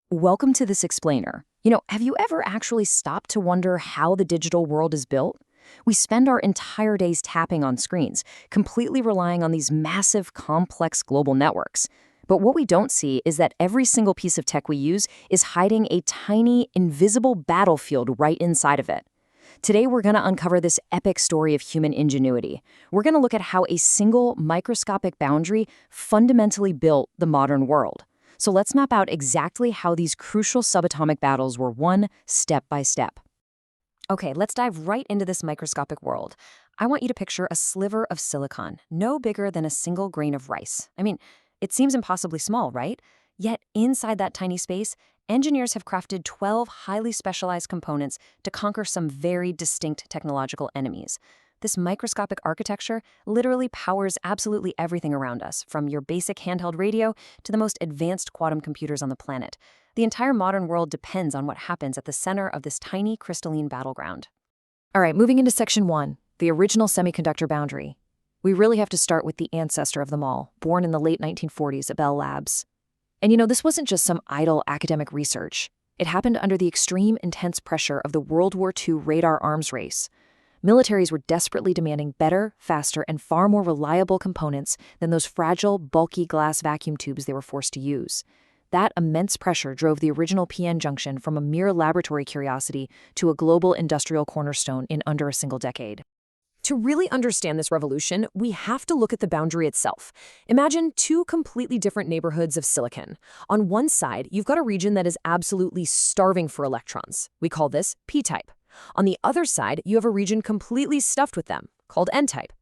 Welcome to this explainer. Have you ever actually stopped to wonder how the digital world is built? We spend our entire days tapping on screens, completely relying on these massive, complex global networks. But what we don't see is that every single piece of tech we use is hiding a tiny, invisible battlefield right inside of it. Today, we're going to uncover this epic story of human ingenuity. We're going to look at how a single microscopic boundary fundamentally built the modern world. So let's map out exactly how these crucial subatomic battles were won step by step. Okay, let's dive right into this microscopic world. I want you to picture a sliver of silicon, no bigger than a single grain of rice. It seems impossibly small, right? Yet inside that tiny space, engineers have crafted 12 highly specialized components to conquer some very distinct technological enemies. This microscopic architecture literally powers absolutely everything around us, from your basic handheld radio to the most advanced quantum computers on the planet. The entire modern world depends on what happens at the center of this tiny crystalline battleground. All right, moving into section 1, the original semiconductor boundary. We really have to start with the ancestor of them all, born in the late 1940s at Bell Labs. And this wasn't just some idle academic research. It happened under the extreme intense pressure of the World War II radar arms race. Militaries were desperately demanding better, faster, and far more reliable components than those fragile, bulky glass vacuum tubes they were forced to use. That immense pressure drove the original PN junction from a mere laboratory curiosity to a global industrial cornerstone in under a single decade. To really understand this revolution, we have to look at the boundary itself. Imagine two completely different neighborhoods of silicon. On one side, you've got a region that is absolutely starving for electrons. We call this p-type. On the other side, you have a region completely stuffed with them, called n-type.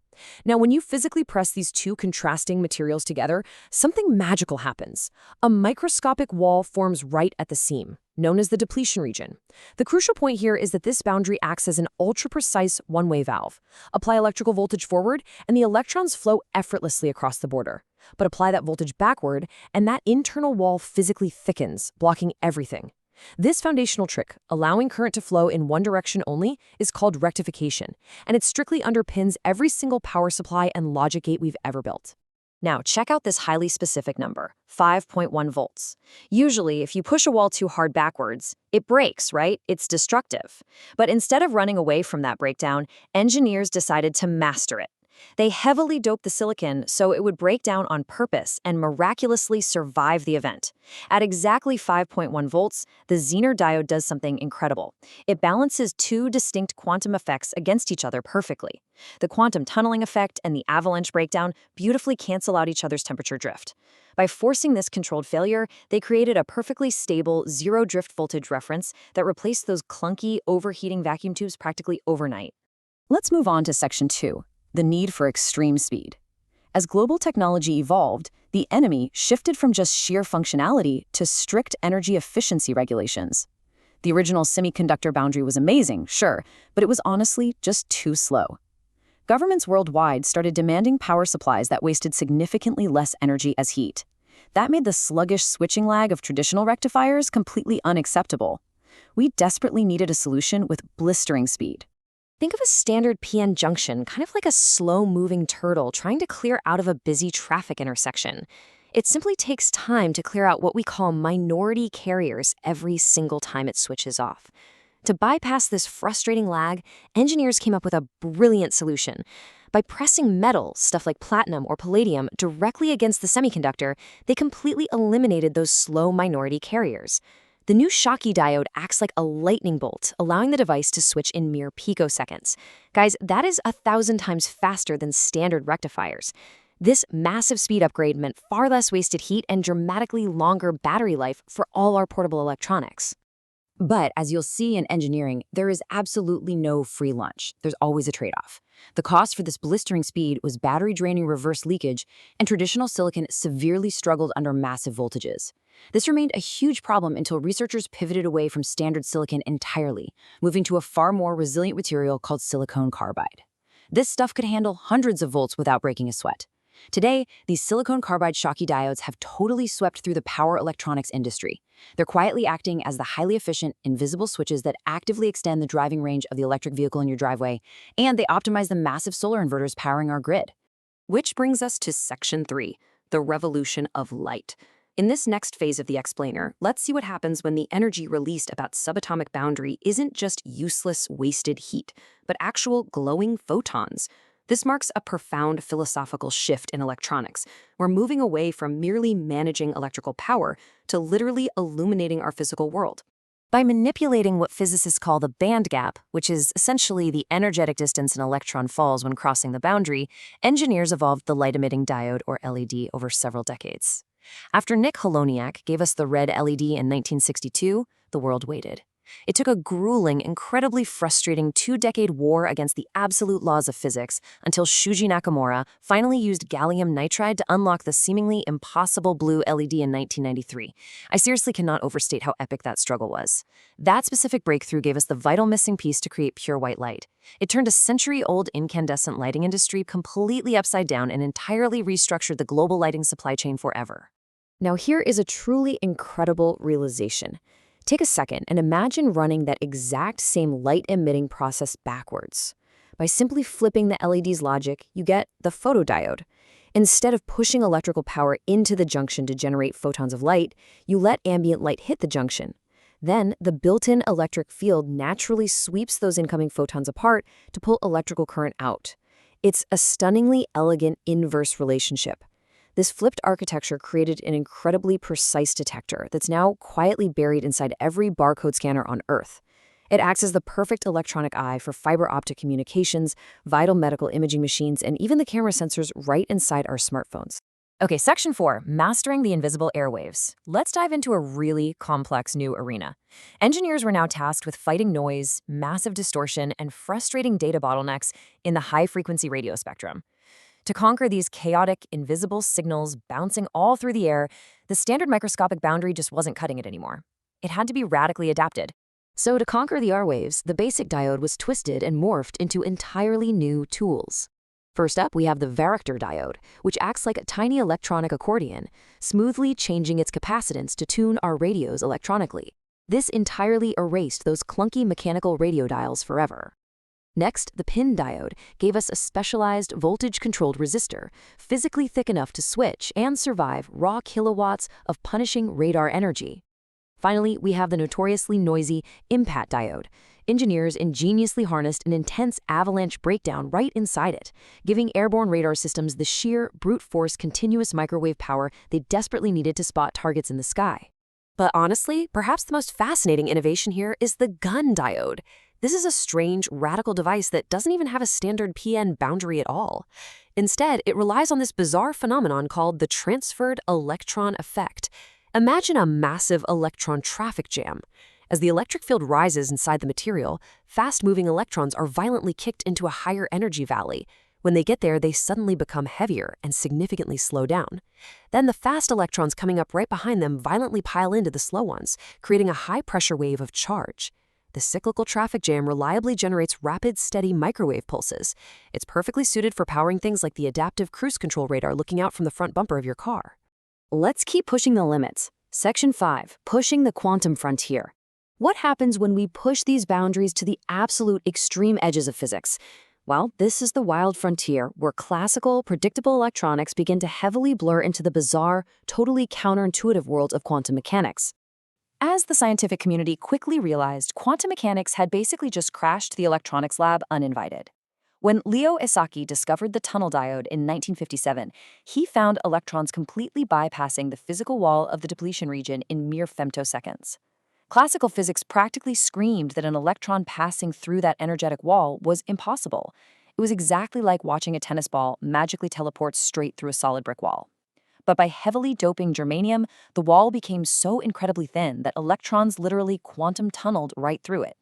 Now, when you physically press these two contrasting materials together, something magical happens. A microscopic wall forms right at the seam, known as the depletion region. The crucial point here is that this boundary acts as an ultra-precise one-way valve. Apply electrical voltage forward, and the electrons flow effortlessly across the border. But apply that voltage backward, and that internal wall physically thickens, blocking everything. This foundational trick, allowing current to flow in one direction only, is called rectification, and it strictly underpins every single power supply and logic gate we've ever built. Now, check out this highly specific number, 5.1 volts. Usually, if you push a wall too hard backwards, it breaks, right? It's destructive. But instead of running away from that breakdown, engineers decided to master it. They heavily doped the silicon so it would break down on purpose and miraculously survive the event. At exactly 5.1 volts, the Zener diode does something incredible. It balances two distinct quantum effects against each other perfectly. The quantum tunneling effect and the avalanche breakdown beautifully cancel out each other's temperature drift. By forcing this controlled failure, they created a perfectly stable zero-drift voltage reference that replaced those clunky, overheating vacuum tubes practically overnight. Let's move on to section 2. The need for extreme speed. As global technology evolved, the enemy shifted from just sheer functionality to strict energy efficiency regulations. The original semiconductor boundary was amazing, sure, but it was honestly just too slow. Governments worldwide started demanding power supplies that wasted significantly less energy as heat. That made the sluggish switching lag of traditional rectifiers completely unacceptable. We desperately needed a solution with blistering speed. Think of a standard PN junction, kind of like a slow-moving turtle trying to clear out of a busy traffic intersection. It simply takes time to clear out what we call minority carriers every single time it switches off. To bypass this frustrating lag, engineers came up with a brilliant solution. By pressing metal, stuff like platinum or palladium, directly against the semiconductor, they completely eliminated those slow minority carriers. The new Schottky diode acts like a lightning bolt, allowing the device to switch in mere picoseconds. Guys, that is 1,000 times faster than standard rectifiers. This massive speed upgrade meant far less wasted heat and dramatically longer battery life for all our portable electronics. But as you'll see in engineering, there is absolutely no free lunch. There's always a trade-off. The cost for this blistering speed was battery-draining reverse leakage, and traditional silicon severely struggled under massive voltages. This remained a huge problem until researchers pivoted away from standard silicon entirely, moving to a far more resilient material called silicon carbide. This stuff could handle hundreds of volts without breaking a sweat. Today, these silicon carbide Schottky diodes have totally swept through the power electronics industry. They're quietly acting as the highly efficient, invisible switches that actively extend the driving range of the electric vehicle in your driveway, and they optimize the massive solar inverters powering our grid. Which brings us to section 3, the revolution of light. In this next phase of the explainer, let's see what happens when the energy released about subatomic boundary isn't just useless, wasted heat, but actual glowing photons. This marks a profound philosophical shift in electronics. We're moving away from merely managing electrical power to literally illuminating our physical world. By manipulating what physicists call the band gap, which is essentially the energetic distance an electron falls when crossing the boundary, engineers evolved the light-emitting diode, or LED, over several decades. After Nick Holoniak gave us the red LED in 1962, the world waited. It took a grueling, incredibly frustrating 2-decade war against the absolute laws of physics until Shuji Nakamura finally used gallium nitride to unlock the seemingly impossible blue LED in 1993. I seriously cannot overstate how epic that struggle was. That specific breakthrough gave us the vital missing piece to create pure white light. It turned a century-old incandescent lighting industry completely upside down and entirely restructured the global lighting supply chain forever. Now here is a truly incredible realization. Take a second and imagine running that exact same light-emitting process backwards. By simply flipping the LED's logic, you get the photodiode. Instead of pushing electrical power into the junction to generate photons of light, you let ambient light hit the junction. Then, the built-in electric field naturally sweeps those incoming photons apart to pull electrical current out. It's a stunningly elegant inverse relationship. This flipped architecture created an incredibly precise detector that's now quietly buried inside every barcode scanner on Earth. It acts as the perfect electronic eye for fiber optic communications, vital medical imaging machines, and even the camera sensors right inside our smartphones. Okay, Section 4, Mastering the Invisible Airwaves. Let's dive into a really complex new arena. Engineers were now tasked with fighting noise, massive distortion, and frustrating data bottlenecks in the high-frequency radio spectrum. To conquer these chaotic, invisible signals bouncing all through the air, the standard microscopic boundary just wasn't cutting it anymore. It had to be radically adapted. So to conquer the R waves, the basic diode was twisted and morphed into entirely new tools. First up, we have the varactor diode, which acts like a tiny electronic accordion, smoothly changing its capacitance to tune our radios electronically. This entirely erased those clunky mechanical radio dials forever. Next, the pin diode gave us a specialized voltage-controlled resistor, physically thick enough to switch and survive raw kilowatts of punishing radar energy. Finally, we have the notoriously noisy impact diode. Engineers ingeniously harnessed an intense avalanche breakdown right inside it, giving airborne radar systems the sheer, brute-force continuous microwave power they desperately needed to spot targets in the sky. But honestly, perhaps the most fascinating innovation here is the gun diode. This is a strange, radical device that doesn't even have a standard PN boundary at all. Instead, it relies on this bizarre phenomenon called the transferred electron effect. Imagine a massive electron traffic jam. As the electric field rises inside the material, fast-moving electrons are violently kicked into a higher energy valley. When they get there, they suddenly become heavier and significantly slow down. Then the fast electrons coming up right behind them violently pile into the slow ones, creating a high-pressure wave of charge. The cyclical traffic jam reliably generates rapid, steady microwave pulses. It's perfectly suited for powering things like the adaptive cruise control radar looking out from the front bumper of your car. Let's keep pushing the limits. Section 5, Pushing the Quantum Frontier. What happens when we push these boundaries to the absolute extreme edges of physics? Well, this is the wild frontier where classical, predictable electronics begin to heavily blur into the bizarre, totally counterintuitive world of quantum mechanics. As the scientific community quickly realized, quantum mechanics had basically just crashed the electronics lab uninvited. When Leo Esaki discovered the tunnel diode in 1957, he found electrons completely bypassing the physical wall of the depletion region in mere femtoseconds. Classical physics practically screamed that an electron passing through that energetic wall was impossible. It was exactly like watching a tennis ball magically teleport straight through a solid brick wall. But by heavily doping germanium, the wall became so incredibly thin that electrons literally quantum tunneled right through it.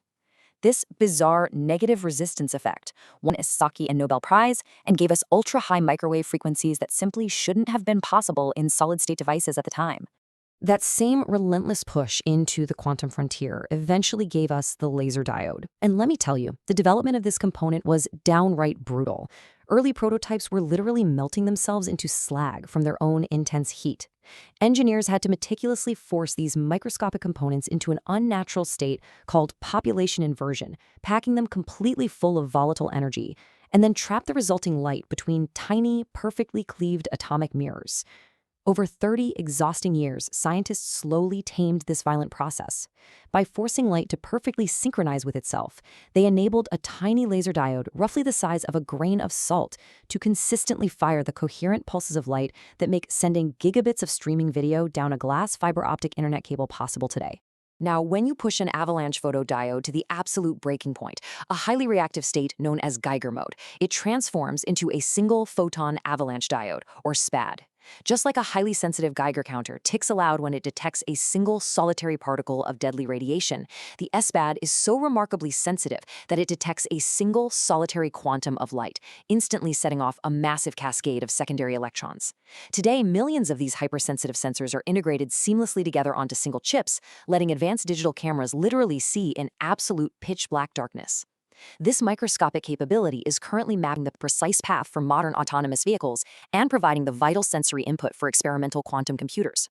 This bizarre negative resistance effect won Esaki a Nobel Prize and gave us ultra-high microwave frequencies that simply shouldn't have been possible in solid-state devices at the time. That same relentless push into the quantum frontier eventually gave us the laser diode. And let me tell you, the development of this component was downright brutal. Early prototypes were literally melting themselves into slag from their own intense heat. Engineers had to meticulously force these microscopic components into an unnatural state called population inversion, packing them completely full of volatile energy, and then trap the resulting light between tiny, perfectly cleaved atomic mirrors. Over 30 exhausting years, scientists slowly tamed this violent process. By forcing light to perfectly synchronize with itself, they enabled a tiny laser diode, roughly the size of a grain of salt, to consistently fire the coherent pulses of light that make sending gigabits of streaming video down a glass fiber optic internet cable possible today. Now, when you push an avalanche photodiode to the absolute breaking point, a highly reactive state known as Geiger mode, it transforms into a single photon avalanche diode, or SPAD. Just like a highly sensitive Geiger counter ticks aloud when it detects a single solitary particle of deadly radiation, the SPAD is so remarkably sensitive that it detects a single solitary quantum of light, instantly setting off a massive cascade of secondary electrons. Today, millions of these hypersensitive sensors are integrated seamlessly together onto single chips, letting advanced digital cameras literally see in absolute pitch-black darkness. This microscopic capability is currently mapping the precise path for modern autonomous vehicles and providing the vital sensory input for experimental quantum computers.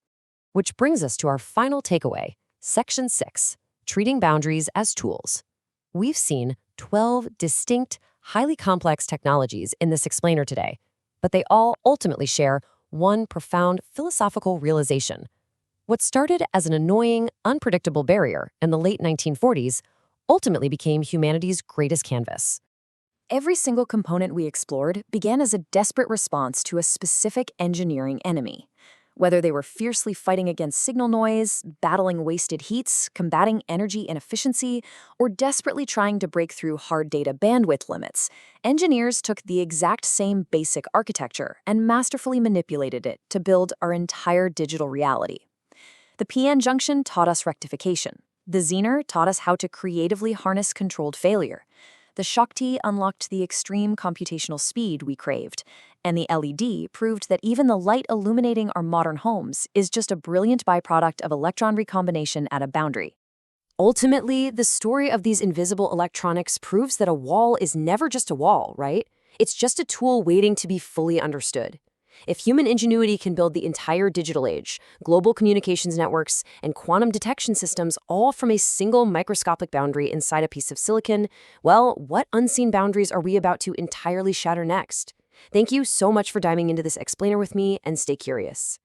Which brings us to our final takeaway, Section 6, Treating Boundaries as Tools. We've seen 12 distinct, highly complex technologies in this explainer today, but they all ultimately share one profound philosophical realization. What started as an annoying, unpredictable barrier in the late 1940s ultimately became humanity's greatest canvas. Every single component we explored began as a desperate response to a specific engineering enemy. Whether they were fiercely fighting against signal noise, battling wasted heats, combating energy inefficiency, or desperately trying to break through hard data bandwidth limits, engineers took the exact same basic architecture and masterfully manipulated it to build our entire digital reality. The PN junction taught us rectification. The Zener taught us how to creatively harness controlled failure. The Shakti unlocked the extreme computational speed we craved. And the LED proved that even the light illuminating our modern homes is just a brilliant byproduct of electron recombination at a boundary. Ultimately, the story of these invisible electronics proves that a wall is never just a wall, right? It's just a tool waiting to be fully understood. If human ingenuity can build the entire digital age, global communications networks, and quantum detection systems all from a single microscopic boundary inside a piece of silicon, well, what unseen boundaries are we about to entirely shatter next? Thank you so much for diving into this explainer with me, and stay curious.